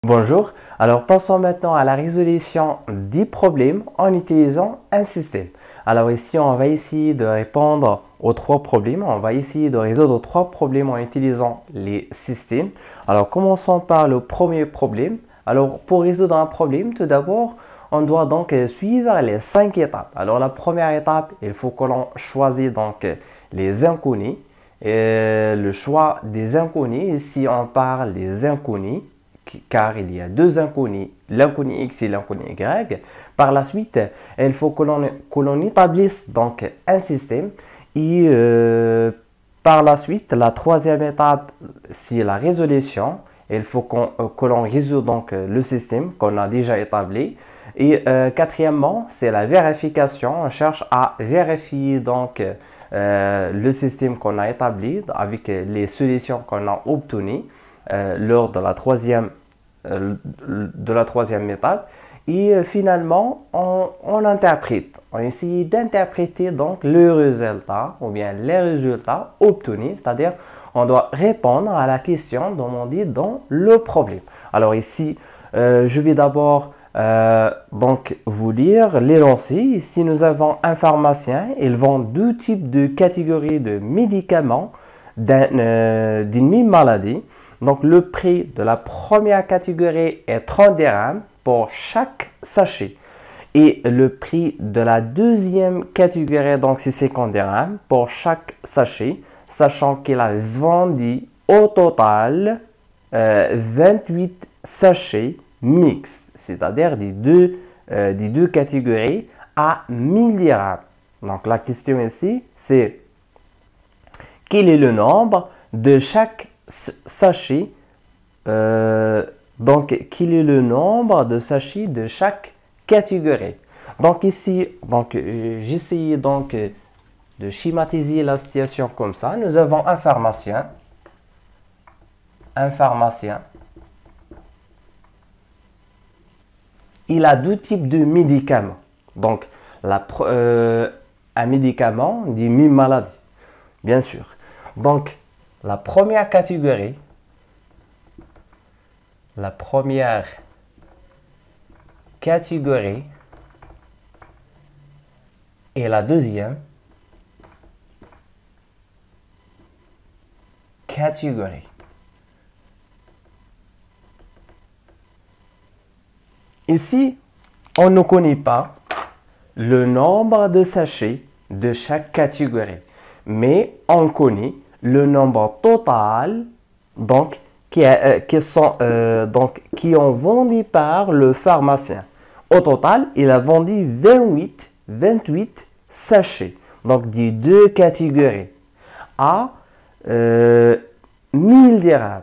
Bonjour, alors passons maintenant à la résolution des problèmes en utilisant un système. Alors ici, on va essayer de répondre aux trois problèmes. On va essayer de résoudre trois problèmes en utilisant les systèmes. Alors commençons par le premier problème. Alors pour résoudre un problème, tout d'abord, on doit donc suivre les 5 étapes. Alors la première étape, il faut que l'on choisisse donc les inconnus. Et le choix des inconnus, ici on parle des inconnus, car il y a deux inconnus, l'inconnu x et l'inconnu y. Par la suite, il faut que l'on établisse donc un système et par la suite, la troisième étape, c'est la résolution. Il faut que l'on résout donc le système qu'on a déjà établi. Et quatrièmement, c'est la vérification. On cherche à vérifier donc le système qu'on a établi avec les solutions qu'on a obtenues lors de la troisième étape. Et finalement, on interprète. On essaie d'interpréter donc le résultat ou bien les résultats obtenus, c'est-à-dire on doit répondre à la question demandée dans le problème. Alors ici, je vais d'abord donc vous lire l'énoncé. Ici, nous avons un pharmacien. Il vend deux types de catégories de médicaments d'une même maladie. Donc, le prix de la première catégorie est 30 dirhams pour chaque sachet. Et le prix de la deuxième catégorie, donc c'est 50 dirhams pour chaque sachet, sachant qu'il a vendu au total 28 sachets mixtes, c'est-à-dire des deux catégories à 1000 dirhams. Donc, la question ici, c'est quel est le nombre de chaque sachet, donc quel est le nombre de sachets de chaque catégorie. Donc ici, j'essaie donc de schématiser la situation comme ça. Nous avons un pharmacien, il a deux types de médicaments. Donc un médicament des mêmes maladies, bien sûr. Donc la première catégorie et la deuxième catégorie. Ici, on ne connaît pas le nombre de sachets de chaque catégorie, mais on connaît le nombre total donc, qui ont vendu par le pharmacien. Au total, il a vendu 28 sachets, donc des deux catégories, à 1000 dirhams.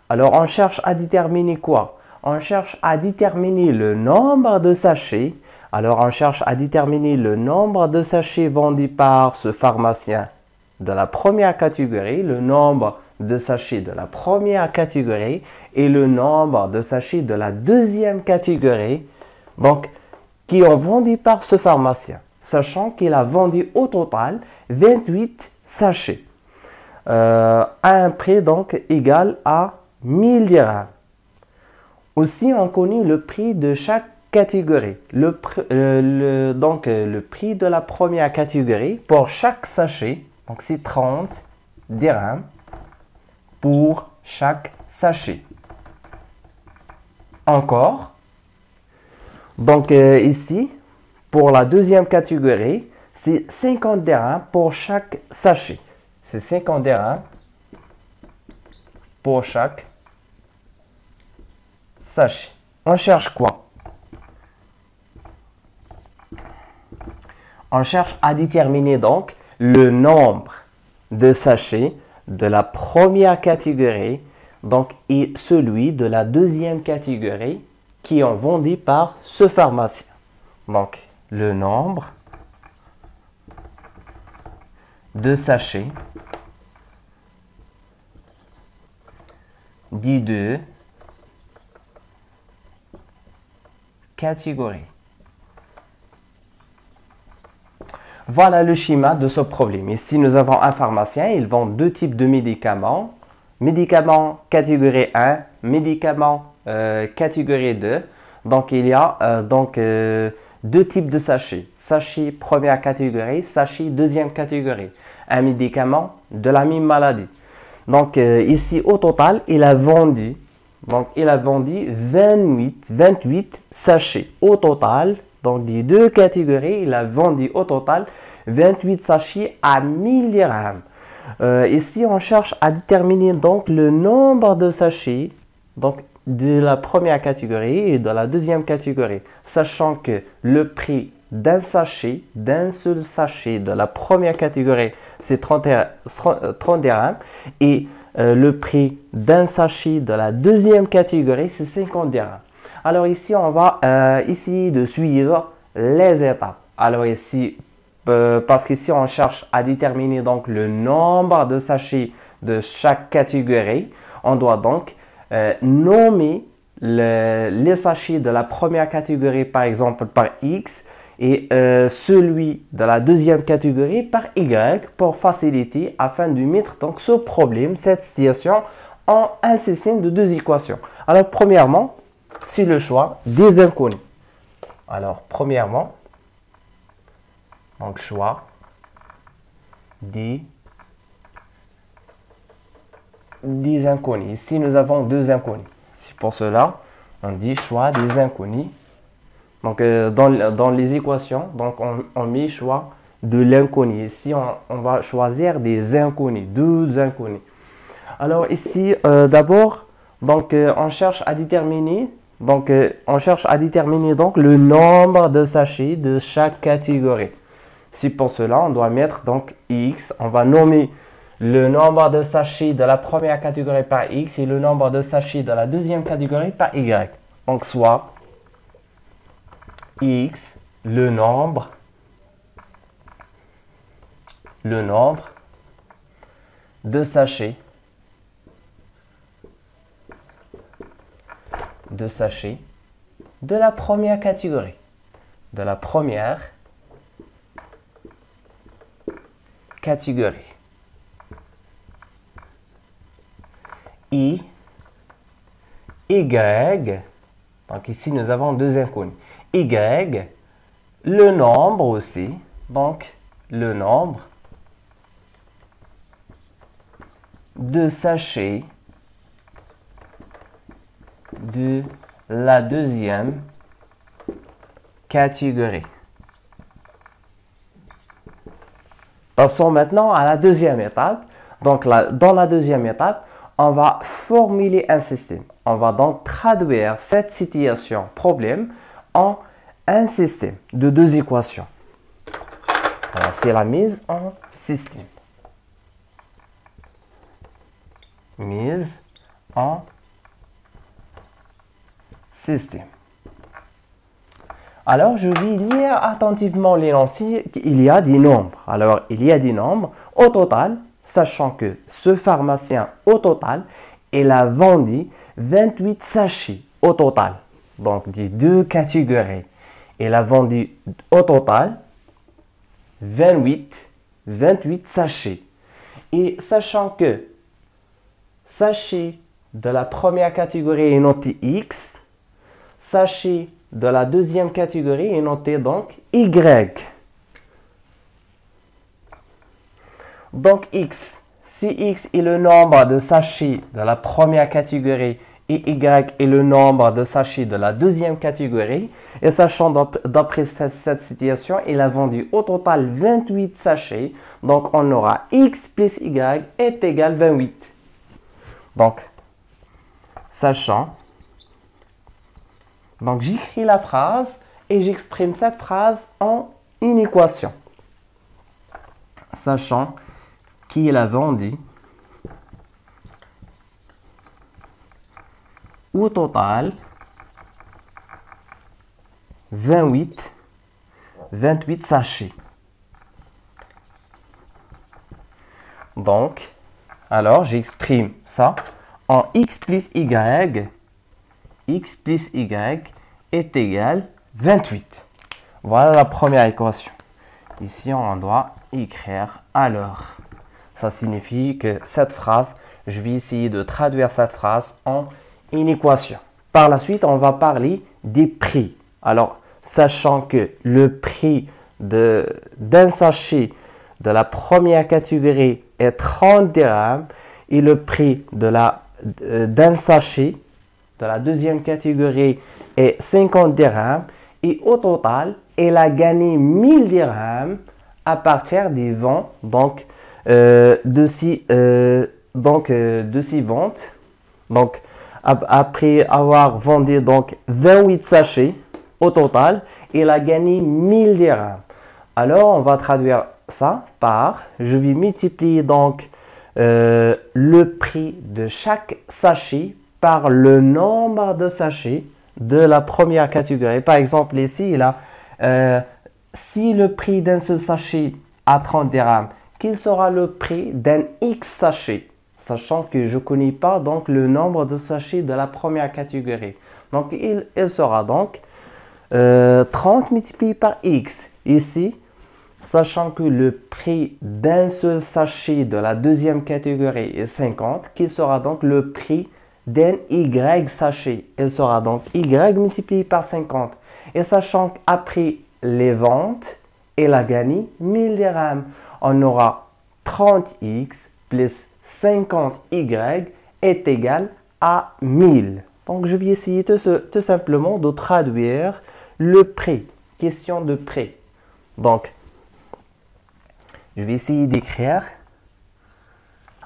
Alors, on cherche à déterminer quoi? On cherche à déterminer le nombre de sachets. Alors, on cherche à déterminer le nombre de sachets vendus par ce pharmacien de la première catégorie, le nombre de sachets de la première catégorie et le nombre de sachets de la deuxième catégorie, donc qui ont vendu par ce pharmacien, sachant qu'il a vendu au total 28 sachets à un prix donc égal à 1000 dirhams. Aussi, on connaît le prix de chaque catégorie. Le prix de la première catégorie pour chaque sachet, donc c'est 30 dirhams pour chaque sachet. Encore. Donc ici, pour la deuxième catégorie, c'est 50 dirhams pour chaque sachet. C'est 50 dirhams pour chaque sachet. On cherche quoi? On cherche à déterminer donc le nombre de sachets de la première catégorie donc, et celui de la deuxième catégorie qui ont vendu par ce pharmacien. Donc, le nombre de sachets des deux catégories. Voilà le schéma de ce problème. Ici, nous avons un pharmacien. Il vend deux types de médicaments. Médicaments catégorie 1, médicaments catégorie 2. Donc, il y a deux types de sachets. Sachet première catégorie, sachet deuxième catégorie. Un médicament de la même maladie. Donc, ici, au total, il a vendu 28 sachets. Au total, donc des deux catégories, il a vendu au total 28 sachets à 1000 dirhams. Ici, on cherche à déterminer donc le nombre de sachets donc, de la première catégorie et de la deuxième catégorie, sachant que le prix d'un seul sachet de la première catégorie, c'est 30 dirhams et le prix d'un sachet de la deuxième catégorie, c'est 50 dirhams. Alors ici, on va essayer de suivre les étapes. Alors ici, parce qu'ici, on cherche à déterminer donc le nombre de sachets de chaque catégorie, on doit donc nommer les sachets de la première catégorie, par exemple, par X, et celui de la deuxième catégorie par Y pour faciliter afin de mettre donc ce problème, cette situation en un système de deux équations. Alors, premièrement, c'est le choix des inconnus. Alors, premièrement, donc choix des inconnus. Ici, nous avons deux inconnus. C'est pour cela, on dit choix des inconnus. Donc, dans les équations, donc on met choix de l'inconnu. Ici, on va choisir des inconnus, deux inconnus. Alors ici, d'abord, donc on cherche à déterminer donc le nombre de sachets de chaque catégorie. C'est pour cela, on doit mettre donc X. On va nommer le nombre de sachets de la première catégorie par X et le nombre de sachets de la deuxième catégorie par Y. Donc, soit X, le nombre de sachets de la première catégorie. I, Y, donc ici nous avons deux inconnus. Y, le nombre aussi, donc le nombre de sachets de la deuxième catégorie. Passons maintenant à la deuxième étape. Donc, dans la deuxième étape, on va formuler un système. On va donc traduire cette situation, problème, en un système de deux équations. Alors, c'est la mise en système. Mise en système. Alors, je vais lire attentivement l'énoncé. Il y a des nombres. Alors, il y a des nombres au total, sachant que ce pharmacien, au total, il a vendu 28 sachets au total. Donc, des deux catégories. Il a vendu au total 28 sachets. Et sachant que sachet de la première catégorie est noté X, sachet de la deuxième catégorie est noté donc Y. Donc X, si X est le nombre de sachets de la première catégorie et Y est le nombre de sachets de la deuxième catégorie, et sachant d'après cette situation, il a vendu au total 28 sachets, donc on aura X plus Y est égal 28. Donc, sachant, donc j'écris la phrase et j'exprime cette phrase en une équation. Sachant qu'il a vendu au total 28 sachets. Donc, alors j'exprime ça en X plus Y. X plus Y est égal 28. Voilà la première équation. Ici, on doit écrire alors. Ça signifie que cette phrase, je vais essayer de traduire cette phrase en une équation. Par la suite, on va parler des prix. Alors, sachant que le prix d'un sachet de la première catégorie est 30 dirhams et le prix d'un sachet de la deuxième catégorie est 50 dirhams et au total, elle a gagné 1000 dirhams à partir des ventes de ces ventes. Donc, après avoir vendu 28 sachets au total, elle a gagné 1000 dirhams. Alors, on va traduire ça par, je vais multiplier le prix de chaque sachet par le nombre de sachets de la première catégorie. Par exemple, ici, si le prix d'un seul sachet a 30 dirhams, quel sera le prix d'un X sachet? Sachant que je ne connais pas le nombre de sachets de la première catégorie. Donc, il sera 30 multiplié par X. Ici, sachant que le prix d'un seul sachet de la deuxième catégorie est 50, quel sera le prix d'un Y sachet? Il sera Y multiplié par 50. Et sachant qu'après les ventes, elle a gagné 1000 dirhams. On aura 30X plus 50Y est égal à 1000. Donc, je vais essayer tout simplement de traduire le prix. Question de prix. Donc, je vais essayer d'écrire.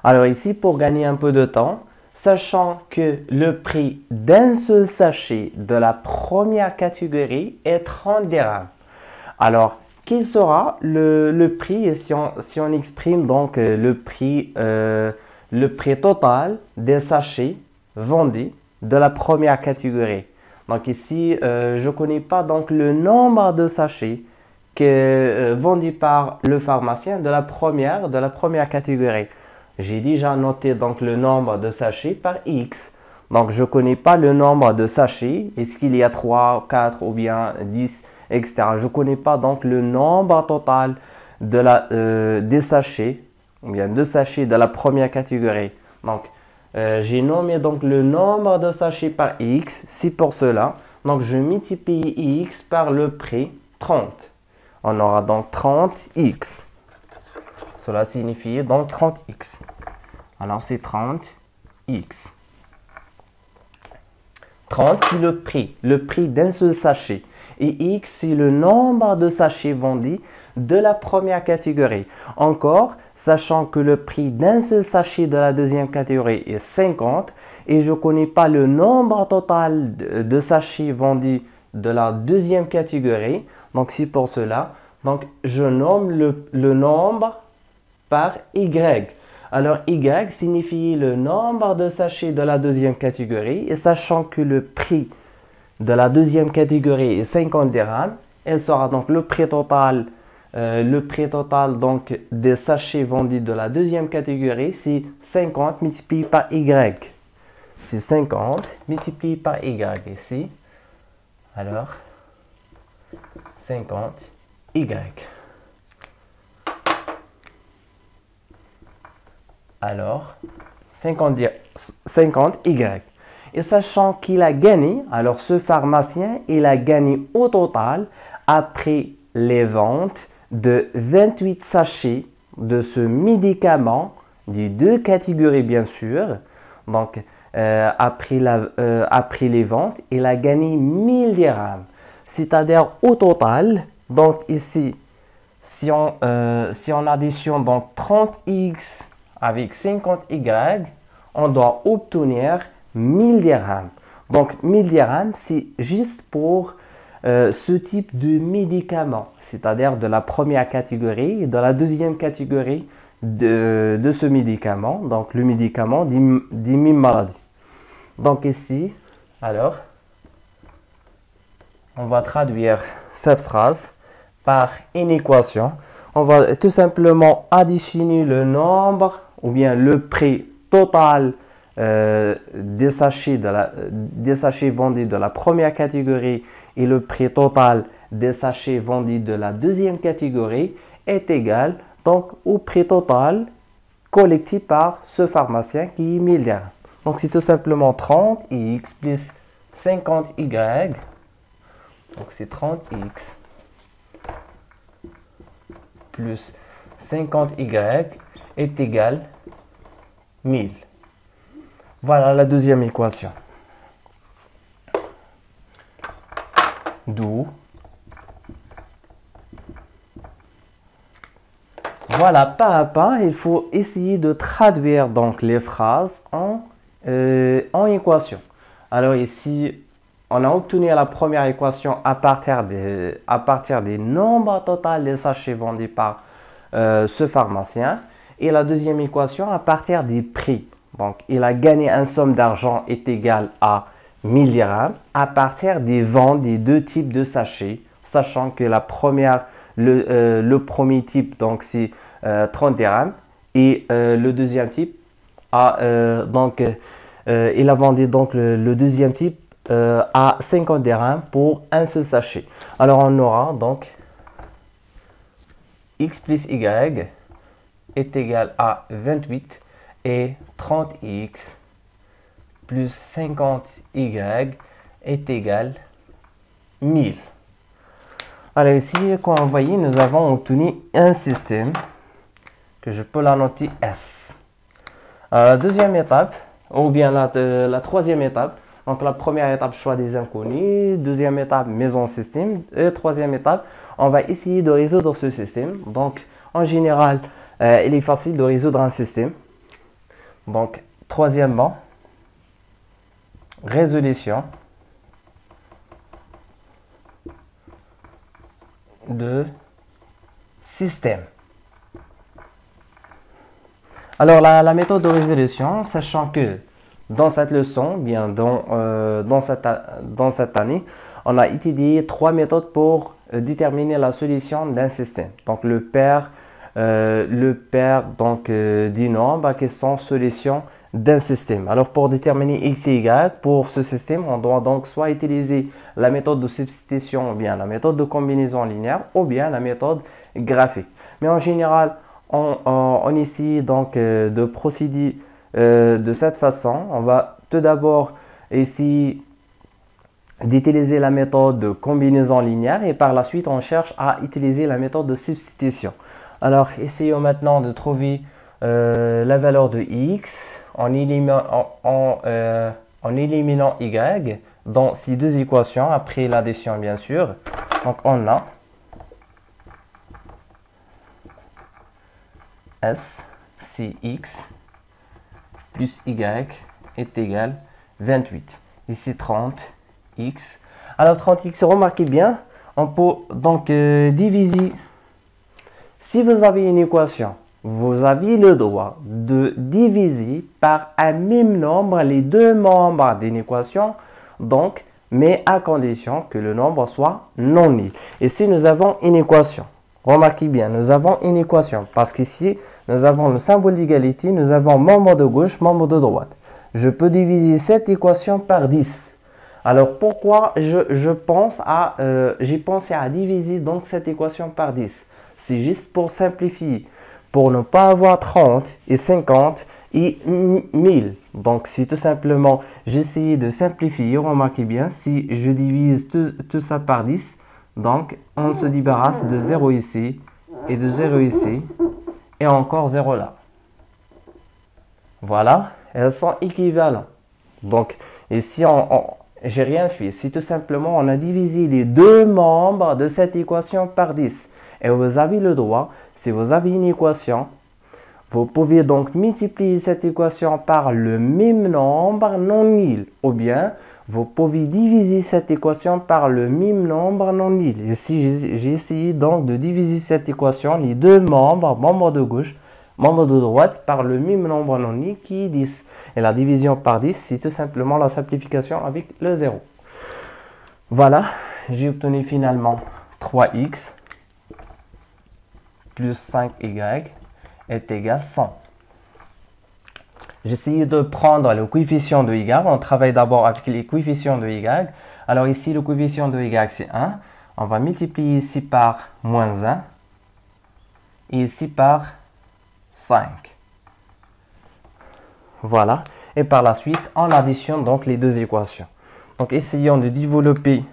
Alors ici, pour gagner un peu de temps, sachant que le prix d'un seul sachet de la première catégorie est 30 dirhams. Alors, quel sera le prix si on exprime le prix total des sachets vendus de la première catégorie? Donc ici, je ne connais pas le nombre de sachets vendus par le pharmacien de la première catégorie. J'ai déjà noté le nombre de sachets par X. Donc je ne connais pas le nombre de sachets. Est-ce qu'il y a 3, 4 ou bien 10, etc. Je ne connais pas le nombre total des sachets, ou bien de sachets de la première catégorie. Donc j'ai nommé le nombre de sachets par X. C'est pour cela. Donc je multiplie X par le prix 30. On aura 30X. Cela signifie 30X. Alors c'est 30X. 30 c'est le prix d'un seul sachet. Et X c'est le nombre de sachets vendus de la première catégorie. Encore, sachant que le prix d'un seul sachet de la deuxième catégorie est 50 et je ne connais pas le nombre total de sachets vendus de la deuxième catégorie. Donc c'est pour cela. Donc je nomme le nombre par Y. Alors Y signifie le nombre de sachets de la deuxième catégorie. Et sachant que le prix de la deuxième catégorie est 50 dirhams, elle sera le prix total. Des sachets vendus de la deuxième catégorie, c'est 50 multiplié par Y. C'est 50 multiplié par Y ici. Alors, 50Y. Alors, 50Y. Et sachant qu'il a gagné, alors ce pharmacien, il a gagné au total, après les ventes, de 28 sachets de ce médicament, des deux catégories bien sûr. Donc, après les ventes, il a gagné 1000 dirhams. C'est-à-dire au total, donc ici, si on additionne 30x avec 50y, on doit obtenir 1000 dirhams. Donc 1000 dirhams, c'est juste pour ce type de médicament, c'est-à-dire de la première catégorie et de la deuxième catégorie de ce médicament, donc le médicament des mêmes maladies. Donc ici, alors, on va traduire cette phrase par une équation. On va tout simplement additionner le nombre ou bien le prix total des sachets vendus de la première catégorie et le prix total des sachets vendus de la deuxième catégorie est égal donc au prix total collecté par ce pharmacien qui est 1000 dirhams. Donc c'est tout simplement 30x plus 50y, donc c'est 30x, plus 50y est égal 1000. Voilà la deuxième équation. D'où, voilà, pas à pas, il faut essayer de traduire donc les phrases en équation. Alors ici, on a obtenu la première équation à partir des nombres totaux des sachets vendus par ce pharmacien. Et la deuxième équation à partir des prix. Donc, il a gagné une somme d'argent est égale à 1000 dirhams à partir des ventes des deux types de sachets, sachant que le premier type, donc c'est 30 dirhams et le deuxième type il a vendu donc le deuxième type à 50 dirhams pour un seul sachet. Alors on aura donc x plus y est égal à 28 et 30x plus 50y est égal 1000. Alors ici, comme vous voyez, nous avons obtenu un système que je peux la noter S. Alors, la deuxième étape, ou bien la troisième étape, donc la première étape, choix des inconnus, deuxième étape, maison système, et troisième étape, on va essayer de résoudre ce système. Donc, en général, il est facile de résoudre un système. Donc, troisièmement, résolution de système. Alors, la méthode de résolution, sachant que dans cette leçon, bien dans cette année, on a étudié trois méthodes pour déterminer la solution d'un système. Donc, le pair donc, des nombres qui sont solutions d'un système. Alors, pour déterminer x et y, pour ce système, on doit donc soit utiliser la méthode de substitution, ou bien la méthode de combinaison linéaire, ou bien la méthode graphique. Mais en général, on essaie donc de procéder de cette façon. On va tout d'abord essayer d'utiliser la méthode de combinaison linéaire et par la suite, on cherche à utiliser la méthode de substitution. Alors, essayons maintenant de trouver la valeur de x en éliminant y dans ces deux équations, après l'addition bien sûr. Donc, on a S, si x plus y est égal 28. Ici 30x. Alors 30x, remarquez bien, on peut donc diviser. Si vous avez une équation, vous avez le droit de diviser par un même nombre les deux membres d'une équation, donc, mais à condition que le nombre soit non nul. Et si nous avons une équation, remarquez bien, nous avons une équation parce qu'ici, nous avons le symbole d'égalité, nous avons membre de gauche, membre de droite. Je peux diviser cette équation par 10. Alors, pourquoi j'ai pensé à diviser donc cette équation par 10? C'est juste pour simplifier, pour ne pas avoir 30 et 50 et 1000. Donc, c'est tout simplement, j'essaie de simplifier. Remarquez bien, si je divise tout ça par 10, donc, on se débarrasse de 0 ici et de 0 ici et encore 0 là. Voilà, elles sont équivalentes. Donc, ici, j'ai rien fait. C'est tout simplement, on a divisé les deux membres de cette équation par 10. Et vous avez le droit, si vous avez une équation, vous pouvez donc multiplier cette équation par le même nombre non nul. Ou bien, vous pouvez diviser cette équation par le même nombre non nul. Ici, j'ai essayé donc de diviser cette équation, les deux membres, membre de gauche, membre de droite, par le même nombre non nul qui est 10. Et la division par 10, c'est tout simplement la simplification avec le 0. Voilà, j'ai obtenu finalement 3x plus 5y est égal à 100. J'essaie de prendre le coefficient de y. On travaille d'abord avec les coefficients de y. Alors ici, le coefficient de y, c'est 1. On va multiplier ici par moins 1 et ici par 5. Voilà. Et par la suite, on additionne donc les deux équations. Donc, essayons de développer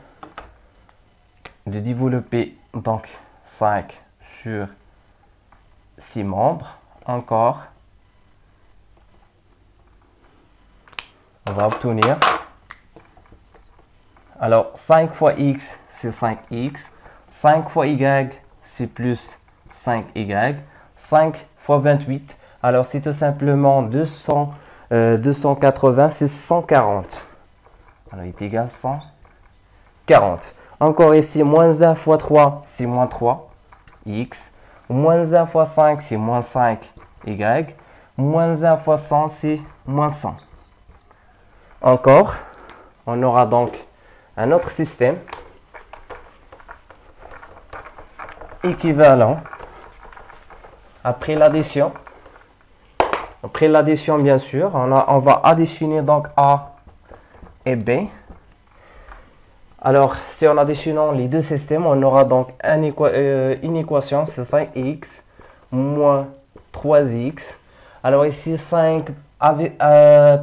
donc 5 sur 6 membres. Encore. On va obtenir. Alors, 5 fois x, c'est 5x. 5 fois y, c'est plus 5y. 5 fois 28. Alors, c'est tout simplement 280, c'est 140. Alors, il est égal à 140. Encore ici, moins 1 fois 3, c'est moins 3, x. Moins 1 fois 5, c'est moins 5, y. Moins 1 fois 100, c'est moins 100. Encore, on aura donc un autre système équivalent. Après l'addition, bien sûr, on va additionner donc A et B. Alors, si on additionnant les deux systèmes, on aura donc une équation, c'est 5x moins 3x. Alors ici, 5 avec,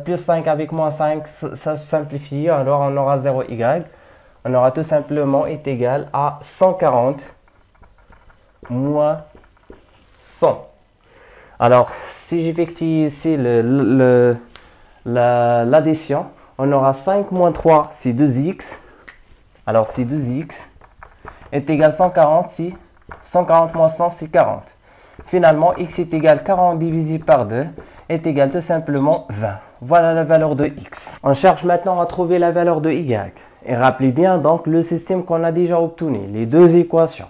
plus 5 avec moins 5, ça se simplifie. Alors, on aura 0y. On aura tout simplement est égal à 140 moins 100. Alors, si j'effectue ici l'addition, on aura 5 moins 3, c'est 2x. Alors, si 2x est égal à 140, si 140 moins 100, c'est 40. Finalement, x est égal à 40 divisé par 2 est égal tout simplement 20. Voilà la valeur de x. On cherche maintenant à trouver la valeur de y. Et rappelez bien donc le système qu'on a déjà obtenu, les deux équations.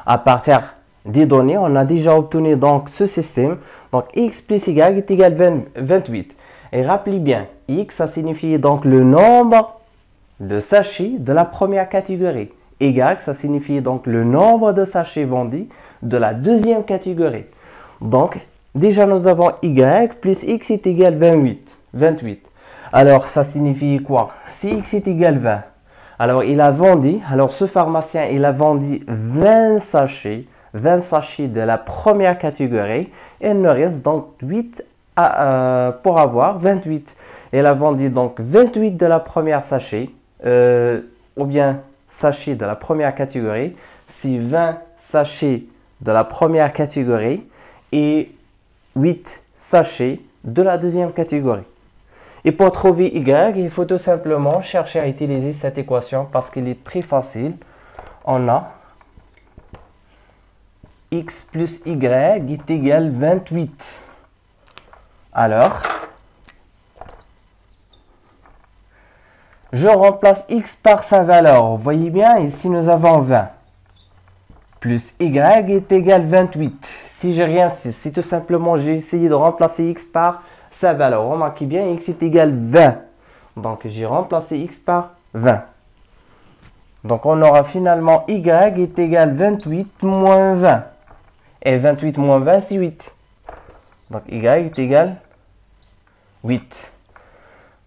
À partir des données, on a déjà obtenu donc ce système. Donc, x plus y est égal à 28. Et rappelez bien, x, ça signifie donc le nombre de sachets de la première catégorie. Y, ça signifie donc le nombre de sachets vendus de la deuxième catégorie. Donc, déjà nous avons y plus x est égal à 28. Alors, ça signifie quoi? Si x est égal à 20, alors il a vendu, alors ce pharmacien, il a vendu 20 sachets de la première catégorie. Et il nous reste donc 8 pour avoir 28. Il a vendu donc 28 de la première sachet, ou bien sachets de la première catégorie, c'est 20 sachets de la première catégorie et 8 sachets de la deuxième catégorie. Et pour trouver y, il faut tout simplement chercher à utiliser cette équation parce qu'elle est très facile. On a x plus y est égal à 28. Alors, je remplace x par sa valeur. Vous voyez bien, ici nous avons 20. Plus y est égal à 28. Si j'ai rien fait, c'est tout simplement j'ai essayé de remplacer x par sa valeur. Remarquez bien, x est égal à 20. Donc j'ai remplacé x par 20. Donc on aura finalement y est égal à 28 moins 20. Et 28 moins 20, c'est 8. Donc y est égal à 8.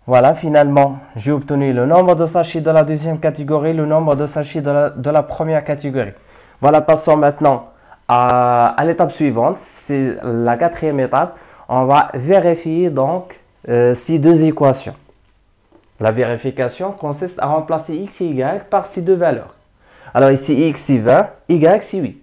Voilà, finalement, j'ai obtenu le nombre de sachets de la deuxième catégorie, le nombre de sachets de la première catégorie. Voilà, passons maintenant à l'étape suivante. C'est la quatrième étape. On va vérifier donc ces deux équations. La vérification consiste à remplacer x et y par ces deux valeurs. Alors ici, x c'est 20, y c'est 8.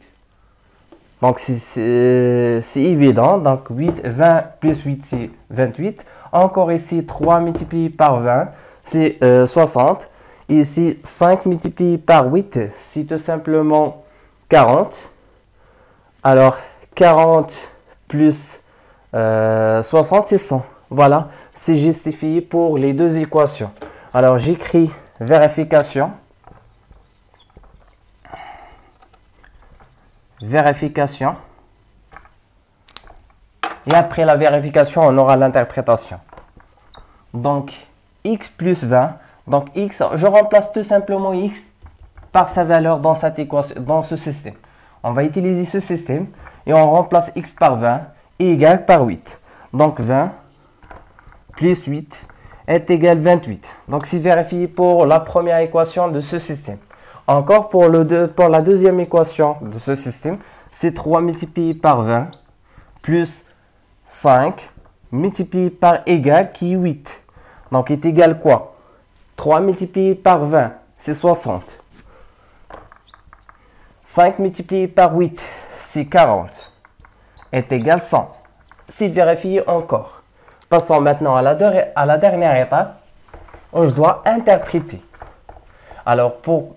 Donc c'est évident. Donc 20 plus 8 c'est 28. Encore ici, 3 multiplié par 20, c'est 60. Ici, 5 multiplié par 8, c'est tout simplement 40. Alors, 40 plus 60, c'est 100. Voilà, c'est justifié pour les deux équations. Alors, j'écris vérification. Vérification. Et après la vérification, on aura l'interprétation. Donc, x plus 20. Donc, x, je remplace tout simplement x par sa valeur dans cette équation, dans ce système. On va utiliser ce système et on remplace x par 20 et y par 8. Donc, 20 plus 8 est égal à 28. Donc, c'est vérifié pour la première équation de ce système. Encore pour la deuxième équation de ce système, c'est 3 multiplié par 20 plus 5 multiplié par y qui est 8. Donc, est égal à quoi? 3 multiplié par 20, c'est 60. 5 multiplié par 8, c'est 40. Est égal 100. Si vérifier encore. Passons maintenant à la dernière étape, où je dois interpréter. Alors, pour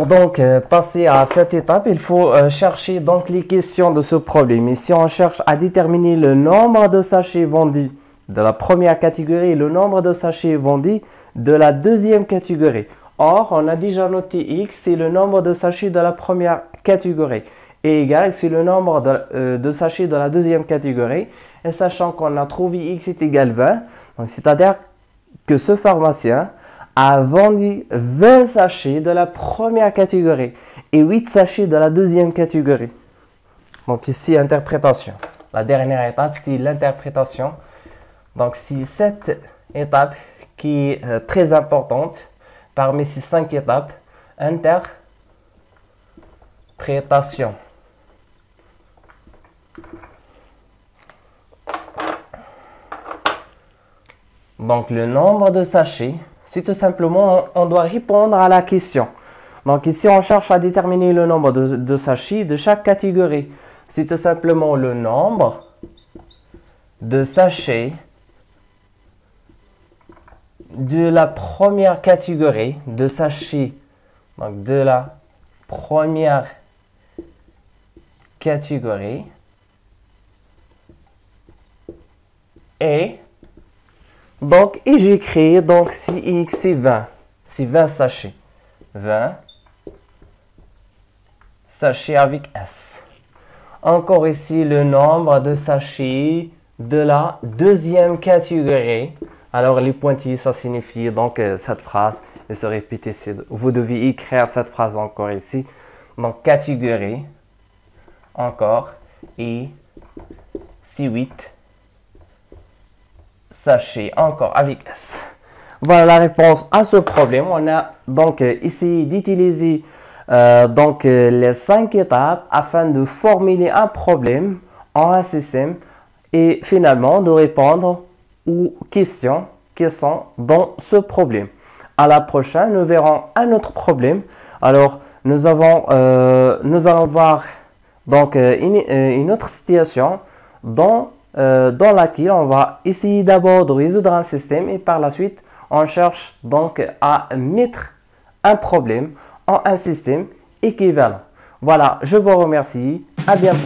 donc passer à cette étape, il faut chercher donc les questions de ce problème. Ici, on cherche à déterminer le nombre de sachets vendus de la première catégorie et le nombre de sachets vendus de la deuxième catégorie. Or, on a déjà noté X, c'est le nombre de sachets de la première catégorie. Et égal, c'est le nombre de sachets de la deuxième catégorie. Et sachant qu'on a trouvé X est égal 20, c'est-à-dire que ce pharmacien a vendu 20 sachets de la première catégorie et 8 sachets de la deuxième catégorie. Donc ici, interprétation. La dernière étape, c'est l'interprétation. Donc c'est cette étape qui est très importante parmi ces 5 étapes. Interprétation. Donc le nombre de sachets, c'est tout simplement, on doit répondre à la question. Donc ici, on cherche à déterminer le nombre de sachets de chaque catégorie. C'est tout simplement le nombre de sachets de la première catégorie, de sachets, donc de la première catégorie, et j'ai créé, donc si X c'est 20, c'est 20 sachets. 20 sachets avec S. Encore ici, le nombre de sachets de la deuxième catégorie. Alors, les pointillés, ça signifie donc cette phrase. Et se répéter, vous devez écrire cette phrase encore ici. Donc, catégorie, encore, et c'est 8 sachets, encore avec S. Voilà la réponse à ce problème. On a donc essayé d'utiliser les 5 étapes afin de formuler un problème en un système et finalement de répondre aux questions qui sont dans ce problème. À la prochaine, nous verrons un autre problème. Alors, nous allons voir donc une autre situation dans laquelle on va essayer d'abord de résoudre un système et par la suite, on cherche donc à mettre un problème en un système équivalent. Voilà, je vous remercie. À bientôt.